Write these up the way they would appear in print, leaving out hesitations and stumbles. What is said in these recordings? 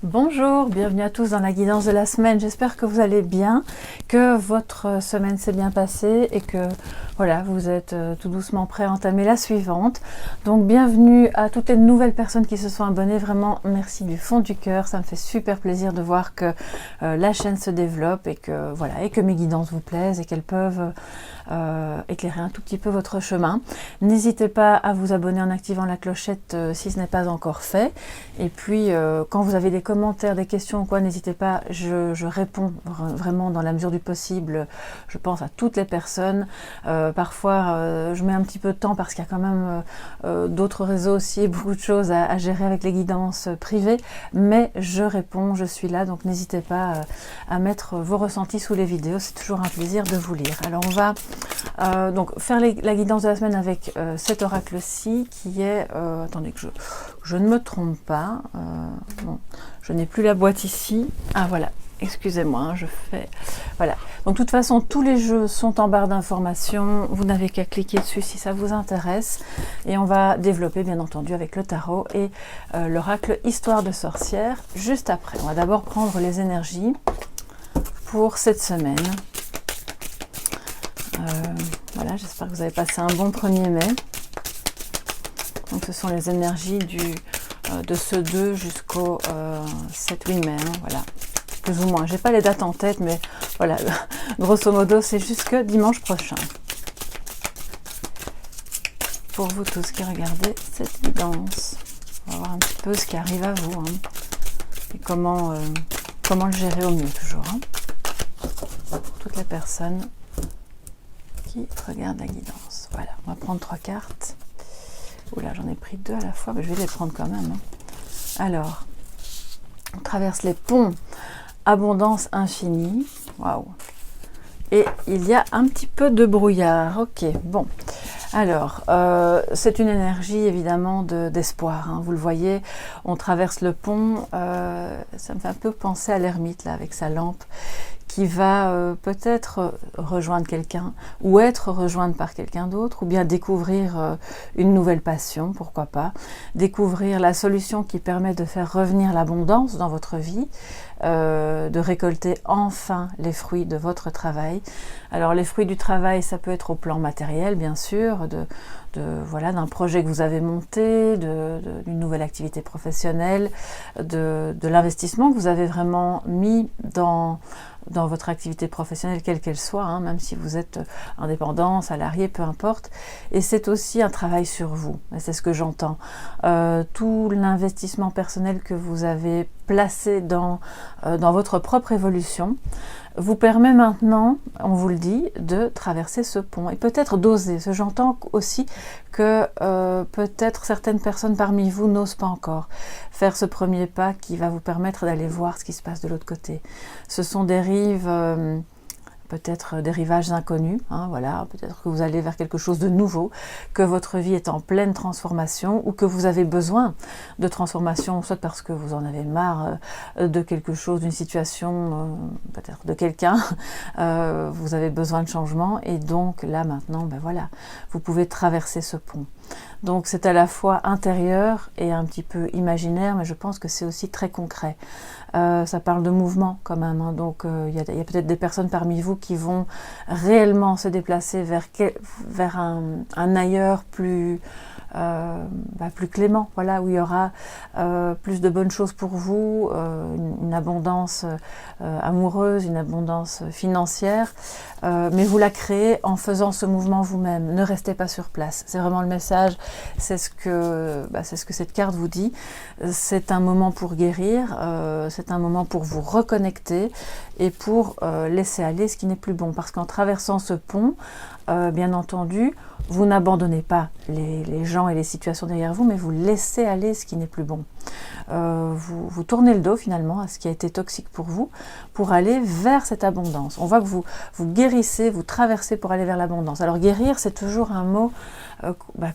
Bonjour, bienvenue à tous dans la guidance de la semaine. J'espère que vous allez bien, que votre semaine s'est bien passée et que voilà, vous êtes tout doucement prêts à entamer la suivante. Donc bienvenue à toutes les nouvelles personnes qui se sont abonnées. Vraiment, merci du fond du cœur. Ça me fait super plaisir de voir que la chaîne se développe et que voilà, et que mes guidances vous plaisent et qu'elles peuvent éclairer un tout petit peu votre chemin. N'hésitez pas à vous abonner en activant la clochette si ce n'est pas encore fait. Et puis quand vous avez des commentaires, des questions ou quoi, n'hésitez pas, je réponds vraiment dans la mesure du possible. Je pense à toutes les personnes. Parfois je mets un petit peu de temps parce qu'il y a quand même d'autres réseaux aussi et beaucoup de choses à gérer avec les guidances privées, mais je réponds, je suis là, donc n'hésitez pas à mettre vos ressentis sous les vidéos, c'est toujours un plaisir de vous lire. Alors on va donc faire la guidance de la semaine avec cet oracle-ci qui est, attendez que je ne me trompe pas, bon, je n'ai plus la boîte ici, ah voilà, excusez-moi, hein, je fais, voilà. Donc de toute façon, tous les jeux sont en barre d'informations, vous n'avez qu'à cliquer dessus si ça vous intéresse, et on va développer bien entendu avec le tarot et l'oracle Histoire de sorcière juste après. On va d'abord prendre les énergies pour cette semaine. Voilà, j'espère que vous avez passé un bon 1er mai. Donc ce sont les énergies de ce 2 jusqu'au 7-8 mai, hein, voilà, plus ou moins. J'ai pas les dates en tête, mais voilà, grosso modo, c'est jusque dimanche prochain. Pour vous tous qui regardez cette guidance, on va voir un petit peu ce qui arrive à vous, hein, et comment le gérer au mieux toujours. Hein, pour toutes les personnes qui regardent la guidance. Voilà, on va prendre 3 cartes. Oula, j'en ai pris 2 à la fois, mais je vais les prendre quand même. Hein. Alors, on traverse les ponts, abondance infinie. Waouh! Et il y a un petit peu de brouillard. Ok, bon. Alors, c'est une énergie évidemment d'espoir. Hein. Vous le voyez, on traverse le pont. Ça me fait un peu penser à l'ermite là, avec sa lampe, qui va peut-être rejoindre quelqu'un ou être rejointe par quelqu'un d'autre, ou bien découvrir une nouvelle passion, pourquoi pas, découvrir la solution qui permet de faire revenir l'abondance dans votre vie, de récolter enfin les fruits de votre travail. Alors les fruits du travail, ça peut être au plan matériel, bien sûr, voilà, d'un projet que vous avez monté, d'une nouvelle activité professionnelle, de l'investissement que vous avez vraiment mis dans votre activité professionnelle, quelle qu'elle soit, hein, même si vous êtes indépendant, salarié, peu importe. Et c'est aussi un travail sur vous, et c'est ce que j'entends. Tout l'investissement personnel que vous avez placé dans votre propre évolution vous permet maintenant, on vous le dit, de traverser ce pont et peut-être d'oser. J'entends aussi que peut-être certaines personnes parmi vous n'osent pas encore faire ce premier pas qui va vous permettre d'aller voir ce qui se passe de l'autre côté. Ce sont des rives, peut-être des rivages inconnus, hein, voilà, peut-être que vous allez vers quelque chose de nouveau, que votre vie est en pleine transformation ou que vous avez besoin de transformation, soit parce que vous en avez marre de quelque chose, d'une situation, peut-être de quelqu'un, vous avez besoin de changement et donc là maintenant, ben voilà, vous pouvez traverser ce pont. Donc c'est à la fois intérieur et un petit peu imaginaire, mais je pense que c'est aussi très concret. Ça parle de mouvement quand même, hein, donc il y a peut-être des personnes parmi vous qui vont réellement se déplacer vers un ailleurs plus clément, voilà, où il y aura plus de bonnes choses pour vous, une abondance amoureuse, une abondance financière, mais vous la créez en faisant ce mouvement vous-même. Ne restez pas sur place. C'est vraiment le message, c'est ce que cette carte vous dit. C'est un moment pour guérir, c'est un moment pour vous reconnecter et pour laisser aller ce qui n'est plus bon. Parce qu'en traversant ce pont, bien entendu, vous n'abandonnez pas les gens et les situations derrière vous, mais vous laissez aller ce qui n'est plus bon. Vous tournez le dos finalement à ce qui a été toxique pour vous, pour aller vers cette abondance. On voit que vous guérissez, vous traversez pour aller vers l'abondance. Alors guérir, c'est toujours un mot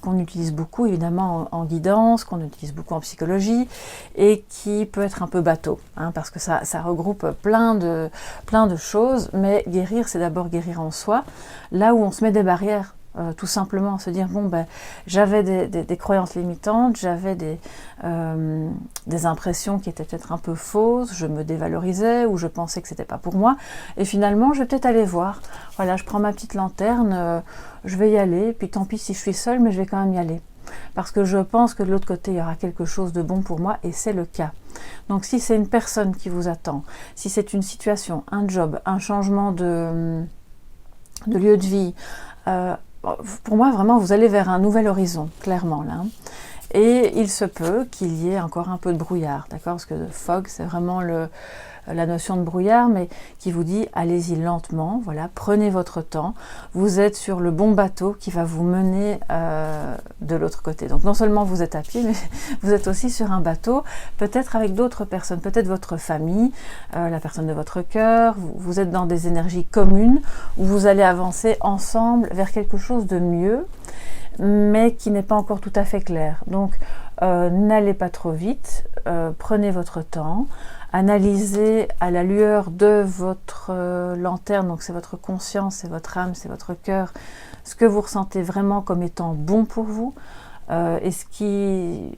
qu'on utilise beaucoup évidemment en guidance, qu'on utilise beaucoup en psychologie, et qui peut être un peu bateau, hein, parce que ça regroupe plein de choses, mais guérir, c'est d'abord guérir en soi, là où on se met des barrières tout simplement, se dire, bon, ben, j'avais des croyances limitantes, j'avais des impressions qui étaient peut-être un peu fausses, je me dévalorisais ou je pensais que c'était pas pour moi, et finalement, je vais peut-être aller voir. Voilà, je prends ma petite lanterne, je vais y aller, puis tant pis si je suis seule, mais je vais quand même y aller. Parce que je pense que de l'autre côté, il y aura quelque chose de bon pour moi, et c'est le cas. Donc si c'est une personne qui vous attend, si c'est une situation, un job, un changement de lieu de vie, pour moi, vraiment, vous allez vers un nouvel horizon, clairement, là. Et il se peut qu'il y ait encore un peu de brouillard, d'accord? Parce que le fog, c'est vraiment la notion de brouillard, mais qui vous dit, allez-y lentement, voilà, prenez votre temps. Vous êtes sur le bon bateau qui va vous mener de l'autre côté. Donc non seulement vous êtes à pied, mais vous êtes aussi sur un bateau, peut-être avec d'autres personnes, peut-être votre famille, la personne de votre cœur. Vous êtes dans des énergies communes où vous allez avancer ensemble vers quelque chose de mieux, mais qui n'est pas encore tout à fait clair. Donc, n'allez pas trop vite, prenez votre temps, analysez à la lueur de votre lanterne, donc c'est votre conscience, c'est votre âme, c'est votre cœur, ce que vous ressentez vraiment comme étant bon pour vous, et ce qui,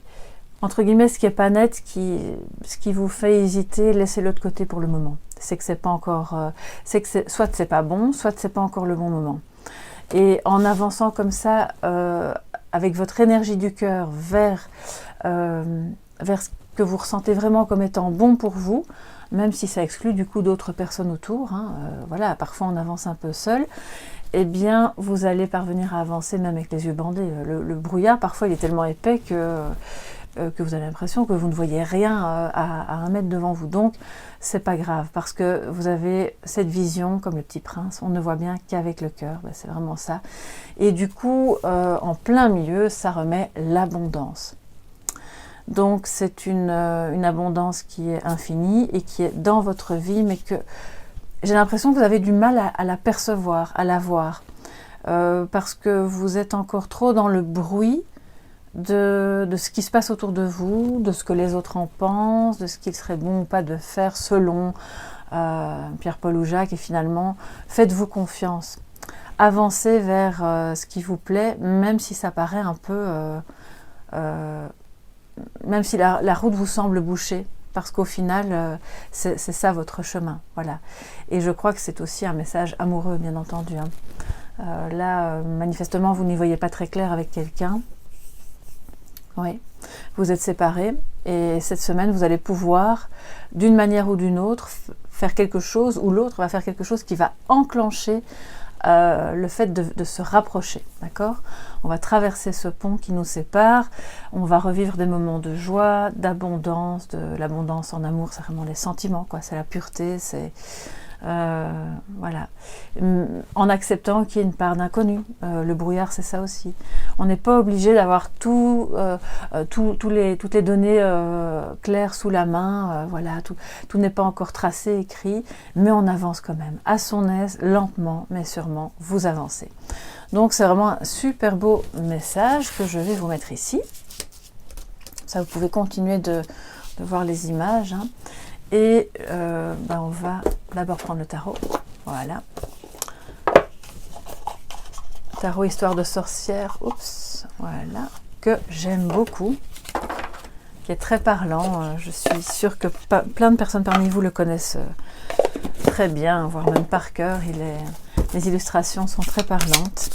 entre guillemets, ce qui n'est pas net, ce qui vous fait hésiter, laissez-le de côté pour le moment. C'est que c'est pas encore, soit c'est pas bon, soit c'est pas encore le bon moment. Et en avançant comme ça, avec votre énergie du cœur vers ce que vous ressentez vraiment comme étant bon pour vous, même si ça exclut du coup d'autres personnes autour, hein, voilà, parfois on avance un peu seul, eh bien vous allez parvenir à avancer même avec les yeux bandés. Le brouillard, parfois il est tellement épais que vous avez l'impression que vous ne voyez rien à 1 mètre devant vous. Donc c'est pas grave, parce que vous avez cette vision comme le petit prince, on ne voit bien qu'avec le cœur, ben, c'est vraiment ça. Et du coup, en plein milieu, ça remet l'abondance. Donc c'est une abondance qui est infinie et qui est dans votre vie, mais que j'ai l'impression que vous avez du mal à la percevoir, à la voir, parce que vous êtes encore trop dans le bruit de ce qui se passe autour de vous, de ce que les autres en pensent, de ce qu'il serait bon ou pas de faire selon Pierre, Paul ou Jacques, et finalement, faites-vous confiance. Avancez vers ce qui vous plaît, même si ça paraît un peu... même si la route vous semble bouchée, parce qu'au final, c'est ça votre chemin. Voilà. Et je crois que c'est aussi un message amoureux, bien entendu. Hein. Là, manifestement, vous n'y voyez pas très clair avec quelqu'un. Oui, vous êtes séparés et cette semaine, vous allez pouvoir, d'une manière ou d'une autre, faire quelque chose, ou l'autre va faire quelque chose qui va enclencher le fait de se rapprocher, d'accord? On va traverser ce pont qui nous sépare, on va revivre des moments de joie, d'abondance, de l'abondance en amour, c'est vraiment les sentiments, quoi, c'est la pureté, c'est... voilà, en acceptant qu'il y ait une part d'inconnu. Le brouillard, c'est ça aussi. On n'est pas obligé d'avoir toutes les données claires sous la main. Voilà, tout n'est pas encore tracé, écrit, mais on avance quand même, à son aise, lentement, mais sûrement, vous avancez. Donc c'est vraiment un super beau message que je vais vous mettre ici. Ça, vous pouvez continuer de voir les images, hein. Et on va d'abord prendre le tarot. Voilà. Tarot Histoire de sorcière. Oups. Voilà. Que j'aime beaucoup. Qui est très parlant. Je suis sûre que plein de personnes parmi vous le connaissent très bien, voire même par cœur. Les illustrations sont très parlantes.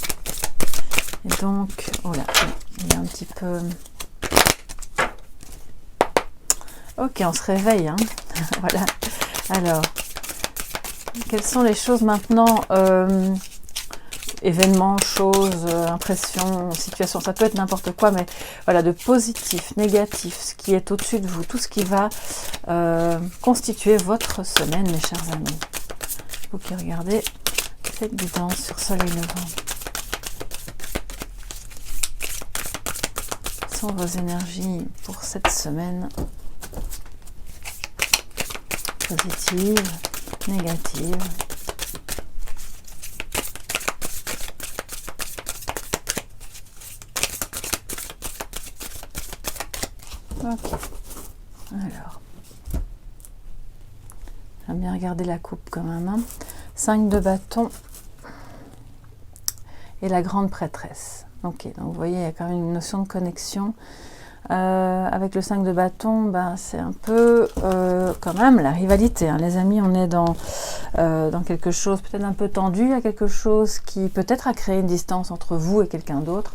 Et donc, voilà. Il y a un petit peu... Ok, on se réveille, hein. Voilà. Alors, quelles sont les choses maintenant, événements, choses, impressions, situations, ça peut être n'importe quoi, mais voilà, de positif, négatif, ce qui est au-dessus de vous, tout ce qui va constituer votre semaine, mes chers amis. Vous qui regardez cette guidance sur Soleil Levant. Quelles sont vos énergies pour cette semaine ? Positive, négative. Ok. Alors. J'aime bien regarder la coupe quand même. Hein. 5 de bâton et la grande prêtresse. Ok, donc vous voyez, il y a quand même une notion de connexion. Avec le 5 de bâton, ben, c'est un peu quand même la rivalité. Hein. Les amis, on est dans quelque chose peut-être un peu tendu, il y a quelque chose qui peut-être a créé une distance entre vous et quelqu'un d'autre.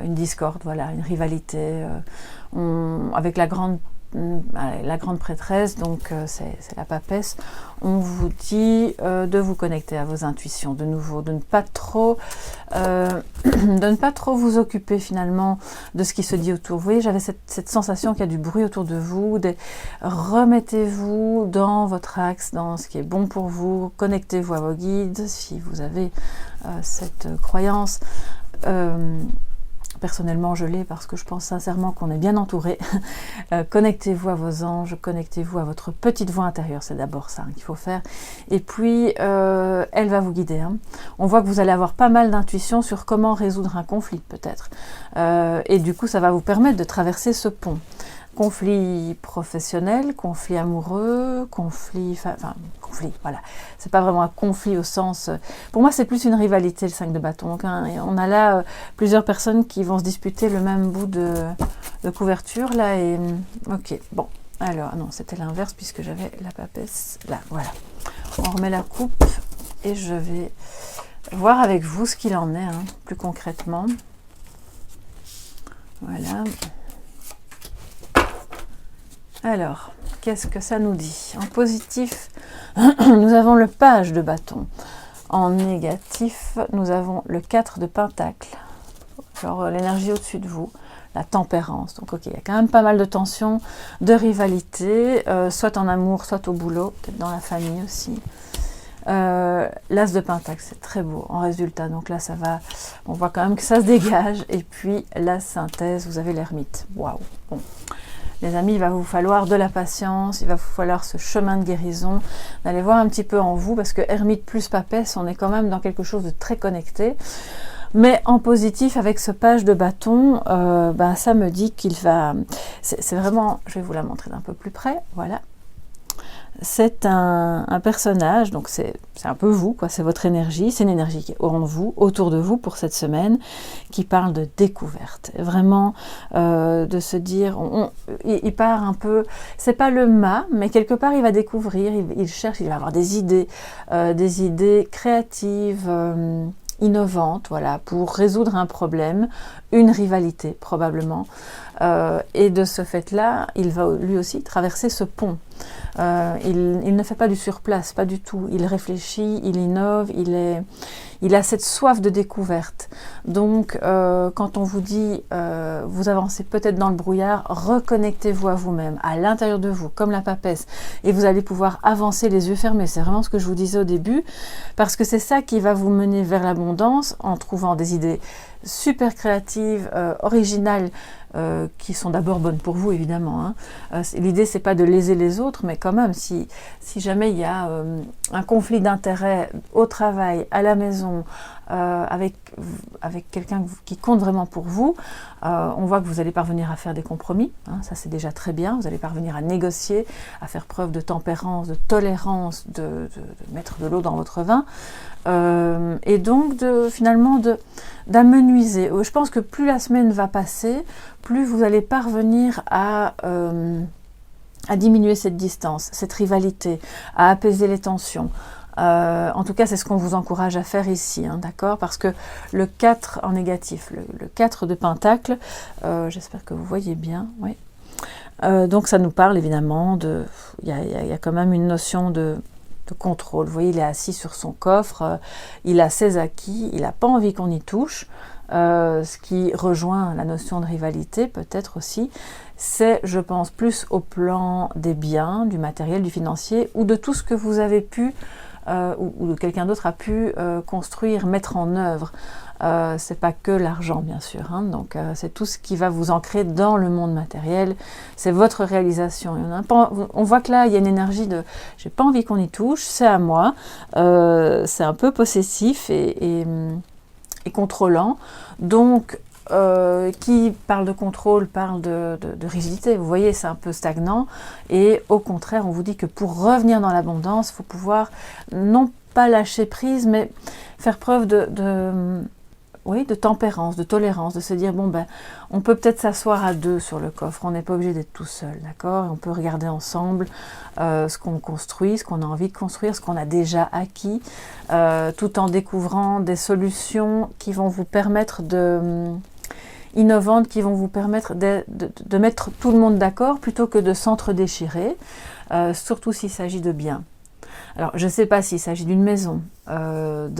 Une discorde, voilà, une rivalité. Avec la grande prêtresse, donc c'est la papesse, on vous dit de vous connecter à vos intuitions de nouveau, de ne pas trop vous occuper finalement de ce qui se dit autour. Vous voyez, j'avais cette sensation qu'il y a du bruit autour de vous. Remettez-vous dans votre axe, dans ce qui est bon pour vous, connectez-vous à vos guides si vous avez cette croyance. Personnellement, je l'ai parce que je pense sincèrement qu'on est bien entouré. Connectez-vous à vos anges, connectez-vous à votre petite voix intérieure. C'est d'abord ça qu'il faut faire. Et puis, elle va vous guider. Hein. On voit que vous allez avoir pas mal d'intuition sur comment résoudre un conflit, peut-être. Et du coup, ça va vous permettre de traverser ce pont. Conflit professionnel, conflit amoureux, conflit, voilà. C'est pas vraiment un conflit au sens... Pour moi, c'est plus une rivalité, le 5 de bâton. Donc, hein, on a là plusieurs personnes qui vont se disputer le même bout de couverture, là, et... Ok, bon. Alors, non, c'était l'inverse, puisque j'avais la papesse. Là, voilà. On remet la coupe, et je vais voir avec vous ce qu'il en est, hein, plus concrètement. Voilà. Alors, qu'est-ce que ça nous dit? En positif, nous avons le page de bâton. En négatif, nous avons le 4 de pentacle. Genre l'énergie au-dessus de vous, la tempérance. Donc ok, il y a quand même pas mal de tensions, de rivalité, soit en amour, soit au boulot, peut-être dans la famille aussi. L'as de pentacle, c'est très beau en résultat. Donc là, ça va, on voit quand même que ça se dégage. Et puis la synthèse, vous avez l'ermite. Waouh. Bon. Les amis, il va vous falloir de la patience, il va vous falloir ce chemin de guérison, d'aller voir un petit peu en vous, parce que ermite plus papesse, on est quand même dans quelque chose de très connecté. Mais en positif, avec ce page de bâton, ben, ça me dit qu'il va... C'est vraiment... Je vais vous la montrer d'un peu plus près, voilà. C'est un personnage, donc c'est un peu vous, quoi. C'est votre énergie, c'est une énergie qui est en vous, autour de vous pour cette semaine, qui parle de découverte, vraiment de se dire, il part un peu, c'est pas le mât, mais quelque part il va découvrir, il cherche, il va avoir des idées créatives, innovantes, voilà, pour résoudre un problème, une rivalité probablement, et de ce fait-là, il va lui aussi traverser ce pont. Il ne fait pas du surplace, pas du tout. Il réfléchit, il innove, il a cette soif de découverte. Donc, quand on vous dit, vous avancez peut-être dans le brouillard, reconnectez-vous à vous-même, à l'intérieur de vous, comme la papesse, et vous allez pouvoir avancer les yeux fermés. C'est vraiment ce que je vous disais au début, parce que c'est ça qui va vous mener vers l'abondance, en trouvant des idées super créatives, originales, qui sont d'abord bonnes pour vous, évidemment. Hein. L'idée, c'est pas de léser les autres, mais quand même, si jamais il y a un conflit d'intérêt au travail, à la maison, avec quelqu'un qui compte vraiment pour vous, on voit que vous allez parvenir à faire des compromis, hein, ça c'est déjà très bien, vous allez parvenir à négocier, à faire preuve de tempérance, de tolérance, de mettre de l'eau dans votre vin, et donc finalement d'amenuiser. Je pense que plus la semaine va passer, plus vous allez parvenir à diminuer cette distance, cette rivalité, à apaiser les tensions. En tout cas, c'est ce qu'on vous encourage à faire ici, hein, d'accord? Parce que le 4 en négatif, le 4 de pentacle, j'espère que vous voyez bien, oui. Donc ça nous parle évidemment il y a quand même une notion de contrôle. Vous voyez, il est assis sur son coffre, il a ses acquis, il n'a pas envie qu'on y touche. Ce qui rejoint la notion de rivalité peut-être aussi, c'est, je pense, plus au plan des biens, du matériel, du financier, ou de tout ce que vous avez pu, ou quelqu'un d'autre a pu construire, mettre en œuvre. C'est pas que l'argent, bien sûr, hein, donc c'est tout ce qui va vous ancrer dans le monde matériel, c'est votre réalisation. On voit que là, il y a une énergie de « j'ai pas envie qu'on y touche, c'est à moi », c'est un peu possessif et contrôlant, donc qui parle de contrôle, parle de rigidité, vous voyez, c'est un peu stagnant, et au contraire, on vous dit que pour revenir dans l'abondance, il faut pouvoir non pas lâcher prise, mais faire preuve oui, de tempérance, de tolérance, de se dire, bon, ben, on peut peut-être s'asseoir à deux sur le coffre, on n'est pas obligé d'être tout seul, d'accord? On peut regarder ensemble ce qu'on construit, ce qu'on a envie de construire, ce qu'on a déjà acquis, tout en découvrant des solutions qui vont vous permettre innovantes, qui vont vous permettre de mettre tout le monde d'accord, plutôt que de s'entre-déchirer, surtout s'il s'agit de biens. Alors, je ne sais pas s'il s'agit d'une maison, d'un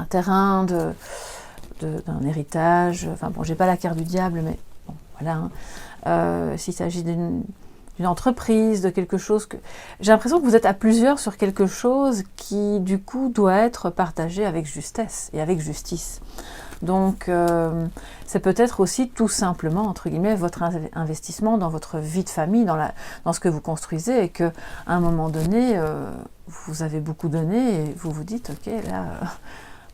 terrain, d'un héritage. Enfin bon, j'ai pas la carte du diable, mais bon, voilà. S'il s'agit d'une entreprise, de quelque chose que... J'ai l'impression que vous êtes à plusieurs sur quelque chose qui, du coup, doit être partagé avec justesse et avec justice. Donc, c'est peut-être aussi tout simplement, entre guillemets, votre investissement dans votre vie de famille, dans ce que vous construisez, et qu'à un moment donné, vous avez beaucoup donné, et vous vous dites, ok, là...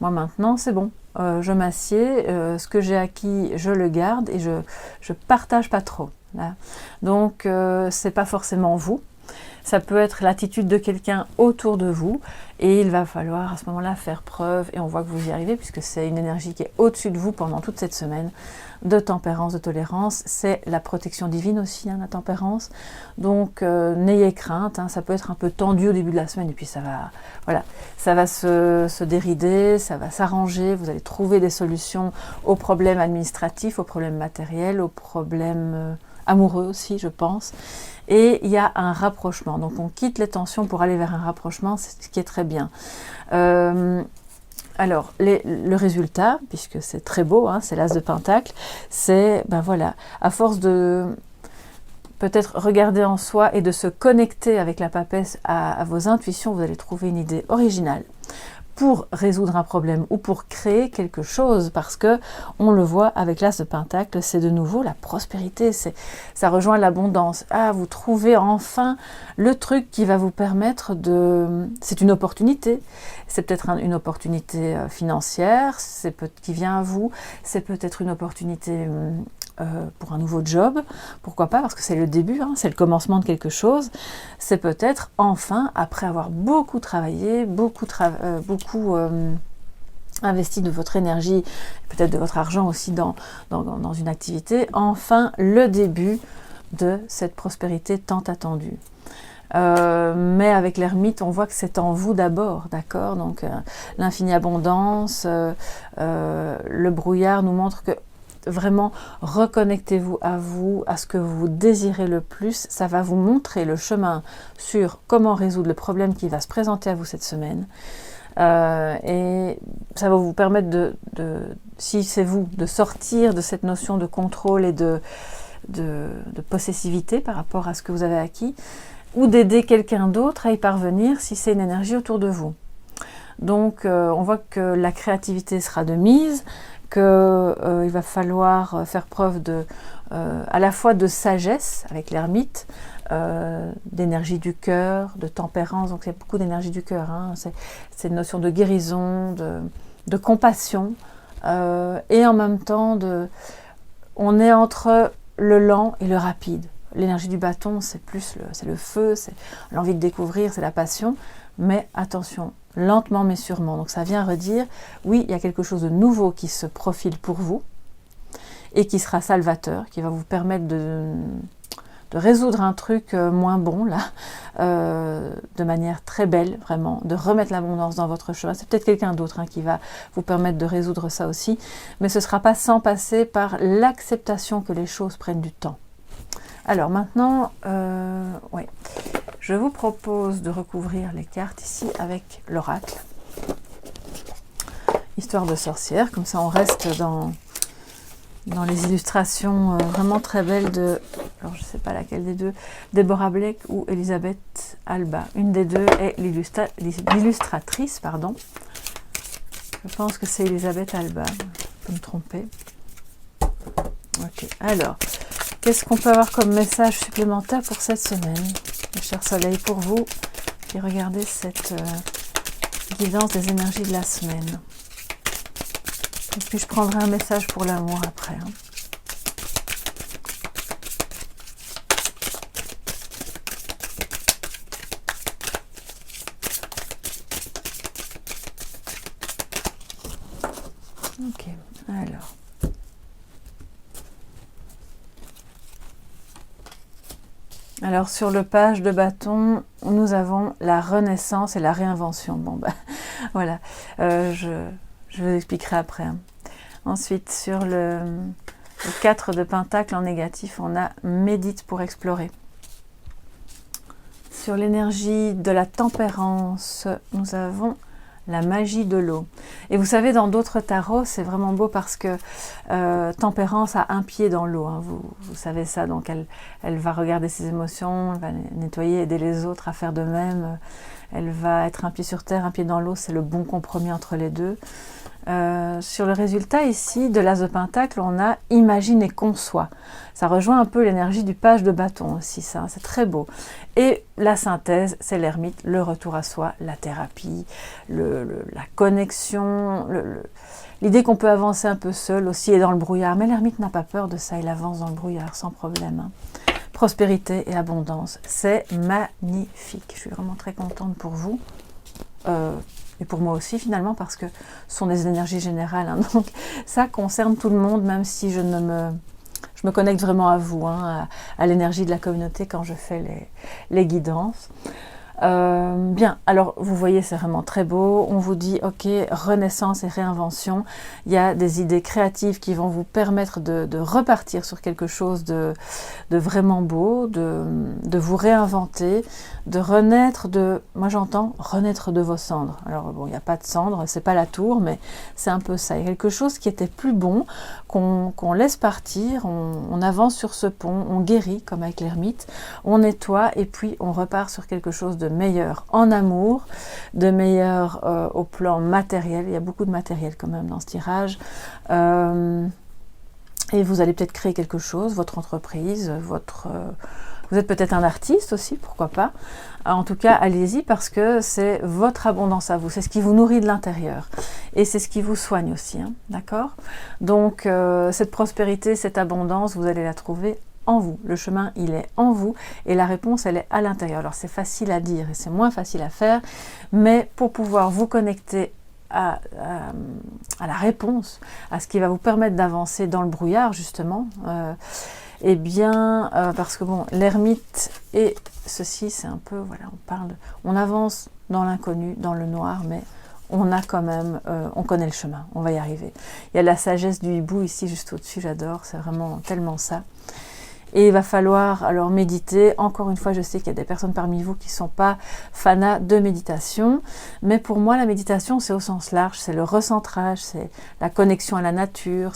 moi maintenant c'est bon, je m'assieds, ce que j'ai acquis je le garde et je partage pas trop. Là. Donc c'est pas forcément vous, ça peut être l'attitude de quelqu'un autour de vous et il va falloir à ce moment-là faire preuve, et on voit que vous y arrivez puisque c'est une énergie qui est au-dessus de vous pendant toute cette semaine, de tempérance, de tolérance. C'est la protection divine aussi, hein, la tempérance. Donc n'ayez crainte, hein, ça peut être un peu tendu au début de la semaine et puis ça va, voilà, ça va se dérider, ça va s'arranger, vous allez trouver des solutions aux problèmes administratifs, aux problèmes matériels, aux problèmes amoureux aussi, je pense. Et il y a un rapprochement. Donc on quitte les tensions pour aller vers un rapprochement, c'est ce qui est très bien. Alors, le résultat, puisque c'est très beau, hein, c'est l'As de Pentacle, c'est, ben voilà, à force de peut-être regarder en soi et de se connecter avec la papesse à vos intuitions, vous allez trouver une idée originale pour résoudre un problème ou pour créer quelque chose, parce que on le voit avec l'As de Pentacle, c'est de nouveau la prospérité, ça rejoint l'abondance. Ah, vous trouvez enfin le truc qui va vous permettre c'est une opportunité, c'est peut-être une opportunité financière, qui vient à vous, c'est peut-être une opportunité pour un nouveau job, pourquoi pas, parce que c'est le début, hein, c'est le commencement de quelque chose. C'est peut-être enfin, après avoir beaucoup travaillé, beaucoup investi de votre énergie, peut-être de votre argent aussi dans une activité, enfin le début de cette prospérité tant attendue. Mais avec l'ermite, on voit que c'est en vous d'abord, d'accord? Donc l'infinie abondance, le brouillard nous montre que vraiment, reconnectez-vous, à ce que vous désirez le plus. Ça va vous montrer le chemin sur comment résoudre le problème qui va se présenter à vous cette semaine. Et ça va vous permettre si c'est vous, de sortir de cette notion de contrôle et de possessivité par rapport à ce que vous avez acquis, ou d'aider quelqu'un d'autre à y parvenir si c'est une énergie autour de vous. Donc, on voit que la créativité sera de mise, qu'il va falloir faire preuve à la fois de sagesse avec l'ermite, d'énergie du cœur, de tempérance, donc c'est beaucoup d'énergie du cœur, hein. C'est une notion de guérison, de compassion, et en même temps, on est entre le lent et le rapide. L'énergie du bâton, c'est le feu, c'est l'envie de découvrir, c'est la passion, mais attention, lentement mais sûrement. Donc ça vient redire, oui, il y a quelque chose de nouveau qui se profile pour vous et qui sera salvateur, qui va vous permettre de résoudre un truc moins bon, là, de manière très belle, vraiment, de remettre l'abondance dans votre chemin. C'est peut-être quelqu'un d'autre, hein, qui va vous permettre de résoudre ça aussi, mais ce ne sera pas sans passer par l'acceptation que les choses prennent du temps. Alors maintenant, oui, je vous propose de recouvrir les cartes ici avec l'oracle, histoire de sorcière, comme ça on reste dans les illustrations vraiment très belles de, alors je ne sais pas laquelle des deux, Deborah Blake ou Elisabeth Alba. Une des deux est l'illustratrice, pardon. Je pense que c'est Elisabeth Alba, je peux me tromper. Ok, alors, qu'est-ce qu'on peut avoir comme message supplémentaire pour cette semaine, le cher soleil, pour vous qui regardez cette guidance des énergies de la semaine? Et puis je prendrai un message pour l'amour après. Hein. Ok, alors. Alors sur le page de bâton, nous avons la renaissance et la réinvention. Bon ben voilà, je vous expliquerai après. Hein. Ensuite sur le 4 de pentacle en négatif, on a médite pour explorer. Sur l'énergie de la tempérance, nous avons la magie de l'eau. Et vous savez, dans d'autres tarots, c'est vraiment beau parce que tempérance a un pied dans l'eau. Hein, vous savez ça, donc elle va regarder ses émotions, elle va nettoyer, aider les autres à faire de même. Elle va être un pied sur terre, un pied dans l'eau, c'est le bon compromis entre les deux. Sur le résultat ici de l'As de Pentacle, on a imagine et conçoit. Ça rejoint un peu l'énergie du page de bâton aussi, ça, c'est très beau. Et la synthèse, c'est l'ermite, le retour à soi, la thérapie, la connexion, l'idée qu'on peut avancer un peu seul aussi et dans le brouillard. Mais l'ermite n'a pas peur de ça, il avance dans le brouillard sans problème. Hein. Prospérité et abondance, c'est magnifique. Je suis vraiment très contente pour vous. Et pour moi aussi finalement, parce que ce sont des énergies générales. Hein, donc ça concerne tout le monde, même si je me connecte vraiment à vous, hein, à l'énergie de la communauté quand je fais les guidances. Bien, alors vous voyez, c'est vraiment très beau. On vous dit, ok, renaissance et réinvention. Il y a des idées créatives qui vont vous permettre de repartir sur quelque chose de vraiment beau, de vous réinventer, de renaître moi j'entends, renaître de vos cendres. Alors bon, il n'y a pas de cendres, c'est pas la tour, mais c'est un peu ça. Il y a quelque chose qui était plus bon, qu'on laisse partir, on avance sur ce pont, on guérit, comme avec l'ermite, on nettoie, et puis on repart sur quelque chose de meilleur en amour, de meilleur au plan matériel. Il y a beaucoup de matériel quand même dans ce tirage. Et vous allez peut-être créer quelque chose, votre entreprise, vous êtes peut-être un artiste aussi, pourquoi pas. En tout cas, allez-y parce que c'est votre abondance à vous, c'est ce qui vous nourrit de l'intérieur. Et c'est ce qui vous soigne aussi, hein, d'accord? Donc, cette prospérité, cette abondance, vous allez la trouver en vous. Le chemin, il est en vous et la réponse, elle est à l'intérieur. Alors, c'est facile à dire et c'est moins facile à faire, mais pour pouvoir vous connecter à la réponse, à ce qui va vous permettre d'avancer dans le brouillard, justement, eh bien, parce que bon, l'ermite et ceci, c'est un peu, voilà, on avance dans l'inconnu, dans le noir, mais on a quand même, on connaît le chemin, on va y arriver. Il y a la sagesse du hibou ici, juste au-dessus, j'adore, c'est vraiment tellement ça. Et il va falloir alors méditer. Encore une fois, je sais qu'il y a des personnes parmi vous qui ne sont pas fanas de méditation, mais pour moi, la méditation, c'est au sens large, c'est le recentrage, c'est la connexion à la nature,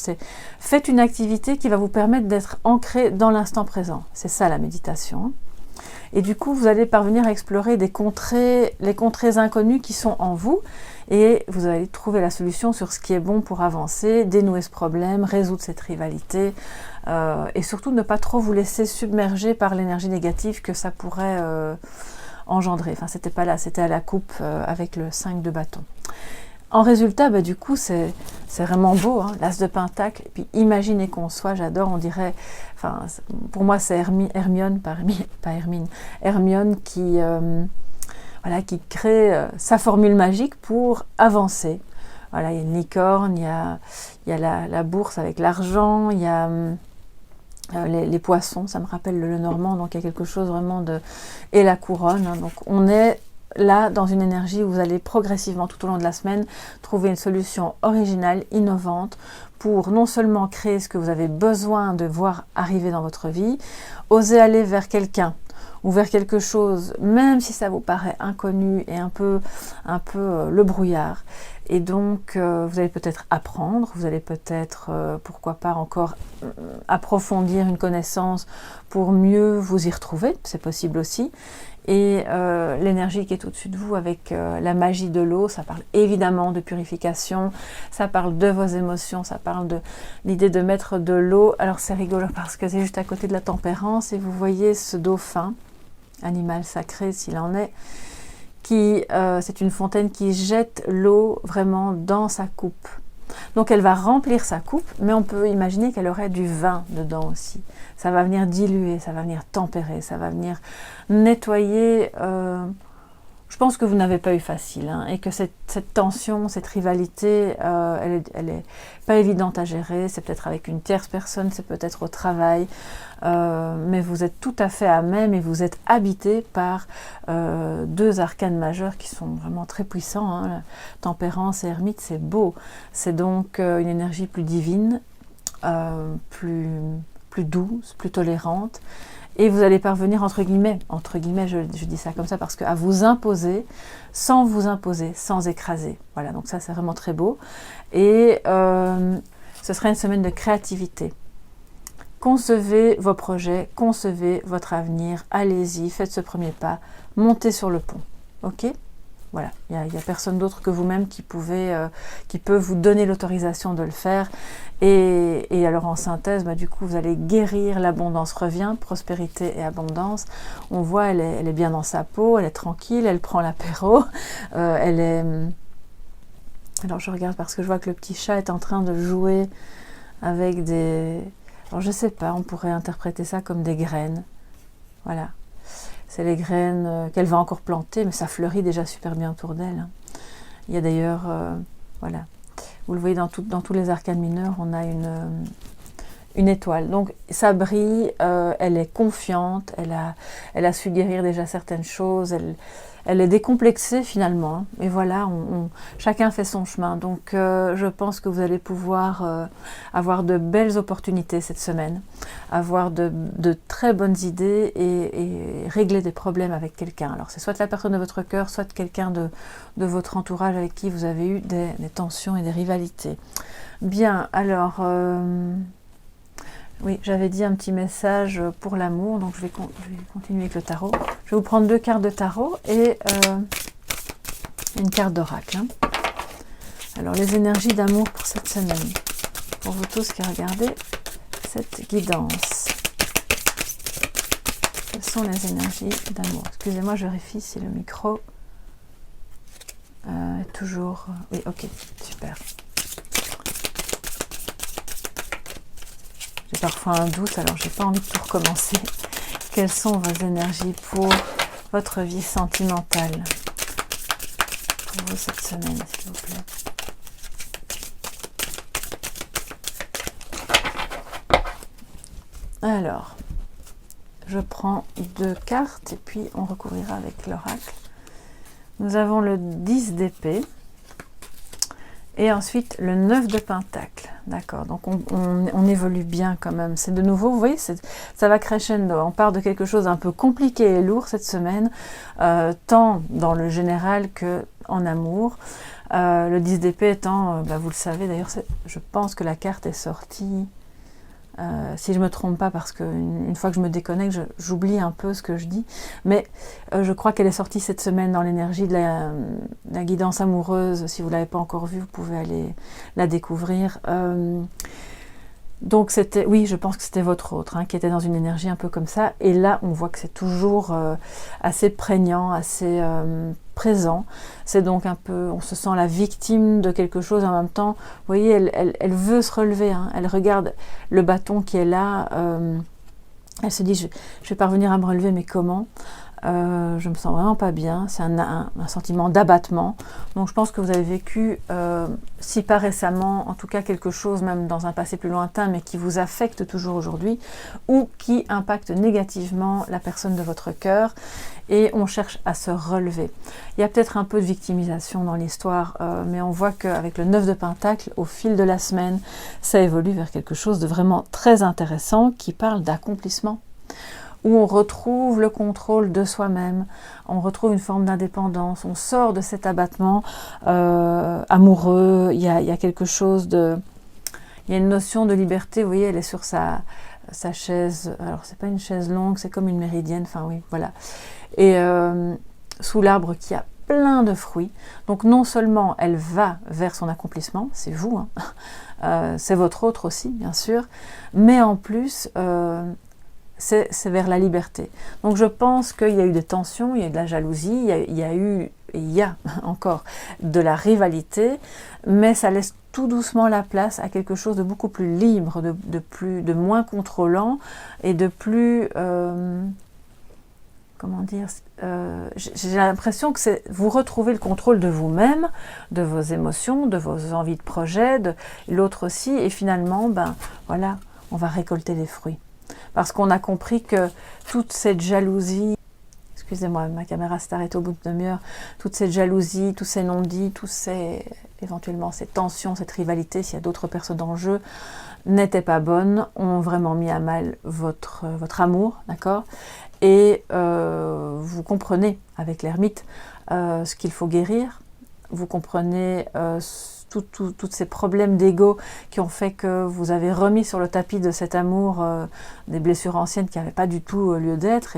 faites une activité qui va vous permettre d'être ancré dans l'instant présent. C'est ça la méditation. Et du coup, vous allez parvenir à explorer les contrées inconnues qui sont en vous, et vous allez trouver la solution sur ce qui est bon pour avancer, dénouer ce problème, résoudre cette rivalité, et surtout ne pas trop vous laisser submerger par l'énergie négative que ça pourrait engendrer. Enfin, c'était pas là, c'était à la coupe avec le 5 de bâton. En résultat, bah, du coup, c'est vraiment beau, hein, l'As de Pentacle, et puis imagine et conçoit, j'adore, on dirait, enfin, pour moi c'est Hermione, pas Hermine, Hermione qui crée sa formule magique pour avancer. Voilà, il y a une licorne, il y a la bourse avec l'argent, il y a les poissons, ça me rappelle le normand, donc il y a quelque chose vraiment et la couronne, hein, donc on est là dans une énergie où vous allez progressivement tout au long de la semaine trouver une solution originale, innovante, pour non seulement créer ce que vous avez besoin de voir arriver dans votre vie, oser aller vers quelqu'un ou vers quelque chose, même si ça vous paraît inconnu et un peu le brouillard. Et donc, vous allez peut-être apprendre, vous allez peut-être, pourquoi pas encore approfondir une connaissance pour mieux vous y retrouver, c'est possible aussi. Et l'énergie qui est au-dessus de vous avec la magie de l'eau, ça parle évidemment de purification, ça parle de vos émotions, ça parle de l'idée de mettre de l'eau. Alors c'est rigolo parce que c'est juste à côté de la tempérance et vous voyez ce dauphin, animal sacré s'il en est, qui c'est une fontaine qui jette l'eau vraiment dans sa coupe. Donc elle va remplir sa coupe, mais on peut imaginer qu'elle aurait du vin dedans aussi. Ça va venir diluer, ça va venir tempérer, ça va venir nettoyer, je pense que vous n'avez pas eu facile, hein, et que cette tension, cette rivalité, elle est pas évidente à gérer. C'est peut-être avec une tierce personne, c'est peut-être au travail, mais vous êtes tout à fait à même et vous êtes habité par deux arcanes majeurs qui sont vraiment très puissants, hein. Tempérance et ermite, c'est beau. C'est donc une énergie plus divine, plus douce, plus tolérante. Et vous allez parvenir, entre guillemets, je dis ça comme ça parce qu'à vous imposer, sans écraser. Voilà, donc ça c'est vraiment très beau. Et ce sera une semaine de créativité. Concevez vos projets, concevez votre avenir, allez-y, faites ce premier pas, montez sur le pont. Ok ? Voilà, il n'y a personne d'autre que vous-même qui peut vous donner l'autorisation de le faire. Et alors en synthèse, du coup, vous allez guérir, l'abondance revient, prospérité et abondance. On voit, elle est bien dans sa peau, elle est tranquille, elle prend l'apéro, elle est... Alors je regarde parce que je vois que le petit chat est en train de jouer avec des... Alors je sais pas, on pourrait interpréter ça comme des graines. Voilà. C'est les graines qu'elle va encore planter, mais ça fleurit déjà super bien autour d'elle, hein. Il y a d'ailleurs, voilà, vous le voyez dans tous les arcanes mineurs, on a une étoile. Donc ça brille, elle est confiante, elle a su guérir déjà certaines choses, elle est décomplexée finalement, hein. Et voilà, chacun fait son chemin. Donc je pense que vous allez pouvoir avoir de belles opportunités cette semaine, avoir de très bonnes idées et régler des problèmes avec quelqu'un. Alors c'est soit la personne de votre cœur, soit quelqu'un de votre entourage avec qui vous avez eu des tensions et des rivalités. Bien, alors... oui, j'avais dit un petit message pour l'amour, donc je vais continuer avec le tarot. Je vais vous prendre 2 cartes de tarot et une carte d'oracle, hein. Alors, les énergies d'amour pour cette semaine. Pour vous tous qui regardez cette guidance. Quelles sont les énergies d'amour? Excusez-moi, je vérifie si le micro est toujours... Oui, ok, super. J'ai parfois un doute, alors j'ai pas envie de tout recommencer. Quelles sont vos énergies pour votre vie sentimentale? Pour vous cette semaine, s'il vous plaît. Alors, je prends 2 cartes et puis on recouvrira avec l'oracle. Nous avons le 10 d'épée. Et ensuite, le 9 de pentacle. D'accord, donc on évolue bien quand même. C'est de nouveau, vous voyez, ça va crescendo. On part de quelque chose d'un peu compliqué et lourd cette semaine, tant dans le général que en amour. Le 10 d'épée étant, vous le savez d'ailleurs, je pense que la carte est sortie... si je ne me trompe pas, parce qu'une fois que je me déconnecte, j'oublie un peu ce que je dis, mais je crois qu'elle est sortie cette semaine dans l'énergie de la guidance amoureuse. Si vous ne l'avez pas encore vue, vous pouvez aller la découvrir. Donc c'était, oui, je pense que c'était votre autre, hein, qui était dans une énergie un peu comme ça, et là on voit que c'est toujours assez prégnant, assez présent. C'est donc un peu, on se sent la victime de quelque chose en même temps. Vous voyez, elle veut se relever, hein, elle regarde le bâton qui est là, elle se dit je vais parvenir à me relever, mais comment? Je me sens vraiment pas bien, c'est un sentiment d'abattement. Donc je pense que vous avez vécu, si pas récemment, en tout cas quelque chose, même dans un passé plus lointain, mais qui vous affecte toujours aujourd'hui, ou qui impacte négativement la personne de votre cœur, et on cherche à se relever. Il y a peut-être un peu de victimisation dans l'histoire, mais on voit qu'avec le 9 de pentacle, au fil de la semaine, ça évolue vers quelque chose de vraiment très intéressant, qui parle d'accomplissement, où on retrouve le contrôle de soi-même, on retrouve une forme d'indépendance, on sort de cet abattement amoureux, il y a quelque chose de... Il y a une notion de liberté, vous voyez, elle est sur sa chaise, alors c'est pas une chaise longue, c'est comme une méridienne, enfin oui, voilà. Et sous l'arbre qui a plein de fruits, donc non seulement elle va vers son accomplissement, c'est vous, hein, c'est votre autre aussi, bien sûr, mais en plus... c'est vers la liberté. Donc je pense qu'il y a eu des tensions, il y a eu de la jalousie, il y a encore de la rivalité, mais ça laisse tout doucement la place à quelque chose de beaucoup plus libre, de moins contrôlant et de plus... comment dire, j'ai l'impression que vous retrouvez le contrôle de vous-même, de vos émotions, de vos envies de projet, de l'autre aussi, et finalement, ben voilà, on va récolter les fruits. Parce qu'on a compris que toute cette jalousie, excusez-moi, ma caméra s'est arrêtée au bout de demi-heure, toute cette jalousie, tous ces non-dits, éventuellement ces tensions, cette rivalité, s'il y a d'autres personnes en jeu, n'étaient pas bonnes, ont vraiment mis à mal votre amour, d'accord? Et vous comprenez, avec l'ermite, ce qu'il faut guérir, vous comprenez tous ces problèmes d'ego qui ont fait que vous avez remis sur le tapis de cet amour des blessures anciennes qui n'avaient pas du tout lieu d'être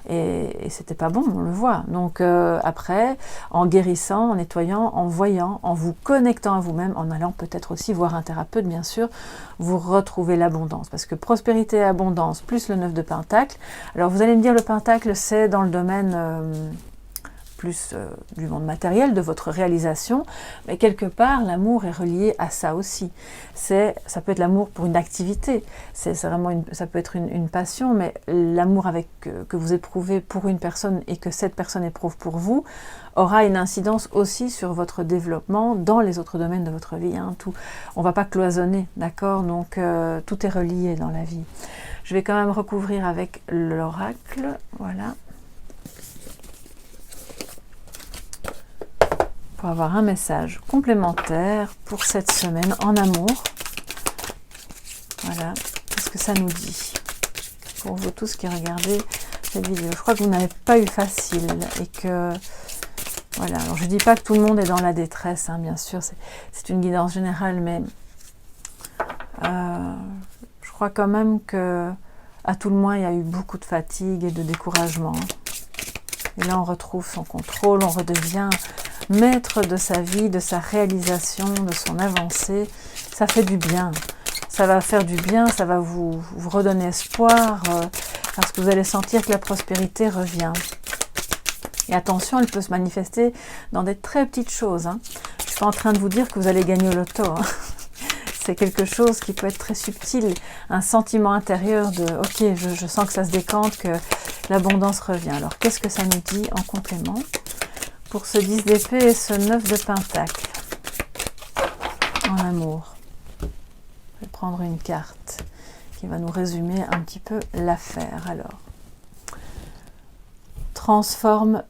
et c'était pas bon, on le voit. Donc après, en guérissant, en nettoyant, en voyant, en vous connectant à vous-même, en allant peut-être aussi voir un thérapeute, bien sûr, vous retrouvez l'abondance. Parce que prospérité et abondance, plus le 9 de Pentacle. Alors vous allez me dire, le Pentacle, c'est dans le domaine plus du monde matériel, de votre réalisation, mais quelque part, l'amour est relié à ça aussi. Ça peut être l'amour pour une activité, ça peut être une passion, mais l'amour que vous éprouvez pour une personne et que cette personne éprouve pour vous, aura une incidence aussi sur votre développement dans les autres domaines de votre vie. Hein, on ne va pas cloisonner, d'accord? Donc, tout est relié dans la vie. Je vais quand même recouvrir avec l'oracle, voilà. Pour avoir un message complémentaire pour cette semaine en amour. Voilà, qu'est-ce que ça nous dit pour vous tous qui regardez cette vidéo? Je crois que vous n'avez pas eu facile et que, voilà, alors je ne dis pas que tout le monde est dans la détresse, hein, bien sûr, c'est une guidance générale, mais je crois quand même que, à tout le moins, il y a eu beaucoup de fatigue et de découragement. Et là, on retrouve son contrôle, on redevient maître de sa vie, de sa réalisation, de son avancée. Ça fait du bien. Ça va faire du bien, ça va vous redonner espoir, parce que vous allez sentir que la prospérité revient. Et attention, elle peut se manifester dans des très petites choses. Hein. Je ne suis pas en train de vous dire que vous allez gagner au loto. Hein. C'est quelque chose qui peut être très subtil, un sentiment intérieur de « ok, je sens que ça se décante, que l'abondance revient ». Alors, qu'est-ce que ça nous dit en complément pour ce 10 d'épée et ce 9 de pentacle en amour? Je vais prendre une carte qui va nous résumer un petit peu l'affaire. Alors, transforme,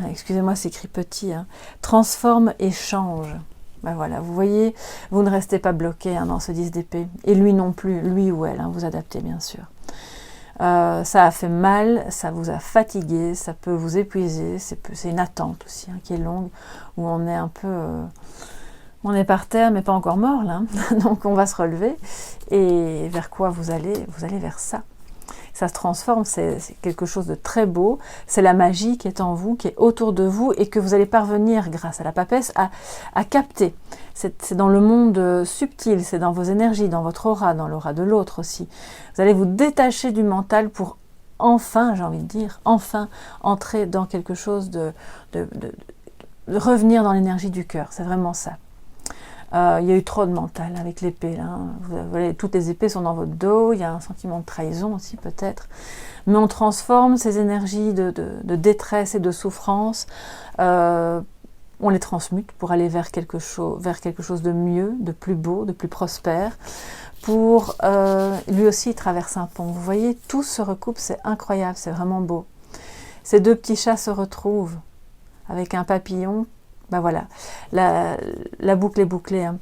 excusez-moi, c'est écrit petit, hein, transforme et change. Ben voilà, vous voyez, vous ne restez pas bloqué hein, dans ce 10 d'épée. Et lui non plus, lui ou elle, hein, vous adaptez bien sûr. Ça a fait mal, ça vous a fatigué, ça peut vous épuiser, c'est une attente aussi hein, qui est longue, où on est un peu... on est par terre, mais pas encore mort là, donc on va se relever. Et vers quoi vous allez vers ça. Ça se transforme, c'est quelque chose de très beau, c'est la magie qui est en vous, qui est autour de vous, et que vous allez parvenir, grâce à la papesse, à capter. C'est dans le monde subtil, c'est dans vos énergies, dans votre aura, dans l'aura de l'autre aussi. Vous allez vous détacher du mental pour enfin, j'ai envie de dire, enfin entrer dans quelque chose de revenir dans l'énergie du cœur, c'est vraiment ça. Il y a eu trop de mental avec l'épée. Hein. Toutes les épées sont dans votre dos, il y a un sentiment de trahison aussi peut-être. Mais on transforme ces énergies de détresse et de souffrance, on les transmute pour aller vers quelque chose de mieux, de plus beau, de plus prospère. Pour lui aussi, il traverse un pont. Vous voyez, tout se recoupe, c'est incroyable, c'est vraiment beau. Ces deux petits chats se retrouvent avec un papillon. Ben voilà, la boucle est bouclée. Hein.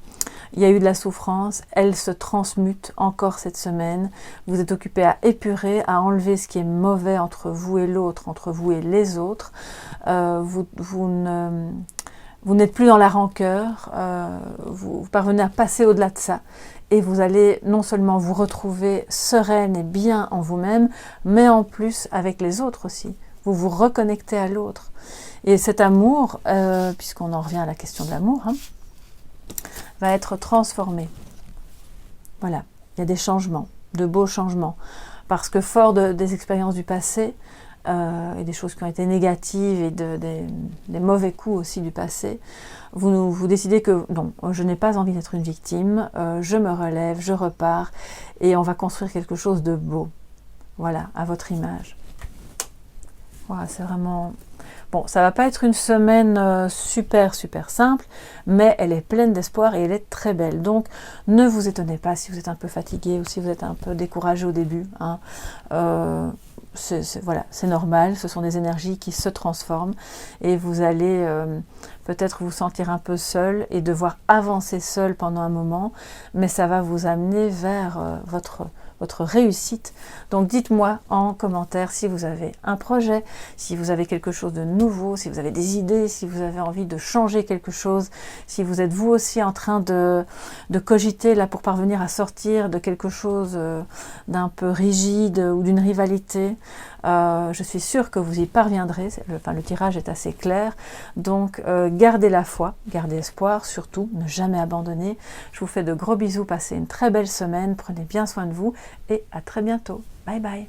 Il y a eu de la souffrance, elle se transmute encore cette semaine. Vous êtes occupé à épurer, à enlever ce qui est mauvais entre vous et l'autre, entre vous et les autres. Vous n'êtes plus dans la rancœur, vous parvenez à passer au-delà de ça. Et vous allez non seulement vous retrouver sereine et bien en vous-même, mais en plus avec les autres aussi. Vous vous reconnectez à l'autre. Et cet amour, puisqu'on en revient à la question de l'amour, hein, va être transformé. Voilà, il y a des changements, de beaux changements. Parce que fort des expériences du passé, et des choses qui ont été négatives, et des mauvais coups aussi du passé, vous décidez que non, je n'ai pas envie d'être une victime, je me relève, je repars, et on va construire quelque chose de beau. Voilà, à votre image. Voilà, c'est vraiment... Bon, ça va pas être une semaine super simple, mais elle est pleine d'espoir et elle est très belle. Donc, ne vous étonnez pas si vous êtes un peu fatigué ou si vous êtes un peu découragé au début. Hein. Voilà, c'est normal, ce sont des énergies qui se transforment et vous allez peut-être vous sentir un peu seul et devoir avancer seul pendant un moment, mais ça va vous amener vers votre réussite. Donc dites-moi en commentaire si vous avez un projet, si vous avez quelque chose de nouveau, si vous avez des idées, si vous avez envie de changer quelque chose, si vous êtes vous aussi en train de cogiter là pour parvenir à sortir de quelque chose d'un peu rigide ou d'une rivalité. Je suis sûre que vous y parviendrez, le tirage est assez clair, donc gardez la foi, gardez espoir, surtout, ne jamais abandonner. Je vous fais de gros bisous, passez une très belle semaine, prenez bien soin de vous et à très bientôt. Bye bye.